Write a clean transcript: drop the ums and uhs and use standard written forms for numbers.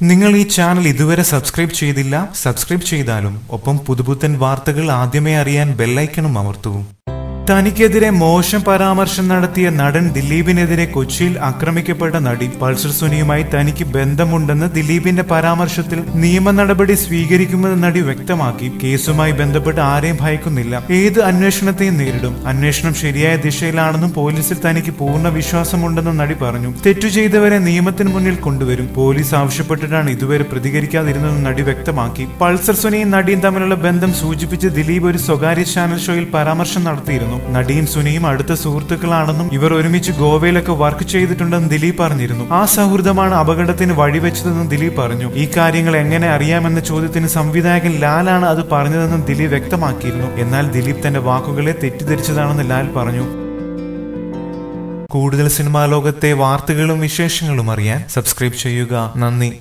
നിങ്ങൾ ഈ ചാനൽ ഇതുവരെ സബ്സ്ക്രൈബ് ചെയ്തില്ല, സബ്സ്ക്രൈബ് ചെയ്താലും ഒപ്പം പുതുപുത്തൻ വാർത്തകൾ ആദ്യമേ അറിയാൻ ബെല്ലൈക്കണും അമർത്തൂ. തനിക്കെതിരെ മോശം പരാമർശം നടത്തിയ നടൻ ദിലീപിനെതിരെ കൊച്ചിയിൽ ആക്രമിക്കപ്പെട്ട നടി പൾസർ സുനിയുമായി തനിക്ക് ബന്ധമുണ്ടെന്ന് ദിലീപിന്റെ പരാമർശത്തിൽ നിയമ നടപടി സ്വീകരിക്കുമെന്ന് നടി വ്യക്തമാക്കി. കേസുമായി ബന്ധപ്പെട്ട് ആരെയും ഭയക്കുന്നില്ല, ഏത് അന്വേഷണത്തെയും നേരിടും, അന്വേഷണം ശരിയായ ദിശയിലാണെന്നും പോലീസിൽ തനിക്ക് പൂർണ്ണ വിശ്വാസമുണ്ടെന്നും നടി പറഞ്ഞു. തെറ്റു ചെയ്തവരെ നിയമത്തിന് മുന്നിൽ കൊണ്ടുവരും, പോലീസ് ആവശ്യപ്പെട്ടിട്ടാണ് ഇതുവരെ പ്രതികരിക്കാതിരുന്നതെന്നും നടി വ്യക്തമാക്കി. പൾസർ സുനിയും നടിയും തമ്മിലുള്ള ബന്ധം സൂചിപ്പിച്ച് ദിലീപ് ഒരു സ്വകാര്യ ചാനൽ ഷോയിൽ പരാമർശം നടത്തിയിരുന്നു. നടിയും സുനിയും അടുത്ത സുഹൃത്തുക്കളാണെന്നും ഇവർ ഒരുമിച്ച് ഗോവയിലൊക്കെ വർക്ക് ചെയ്തിട്ടുണ്ടെന്ന് ദിലീപ് പറഞ്ഞിരുന്നു. ആ സൗഹൃദമാണ് അപകടത്തിന് വഴിവെച്ചതെന്നും ദിലീപ് പറഞ്ഞു. ഈ കാര്യങ്ങൾ എങ്ങനെ അറിയാമെന്ന ചോദ്യത്തിന് സംവിധായകൻ ലാലാണ് അത് പറഞ്ഞതെന്നും ദിലീപ് വ്യക്തമാക്കിയിരുന്നു. എന്നാൽ ദിലീപ് തന്റെ വാക്കുകളെ തെറ്റിദ്ധരിച്ചതാണെന്ന് ലാൽ പറഞ്ഞു. കൂടുതൽ സിനിമാ ലോകത്തെ വാർത്തകളും വിശേഷങ്ങളും അറിയാൻ സബ്സ്ക്രൈബ് ചെയ്യുക. നന്ദി.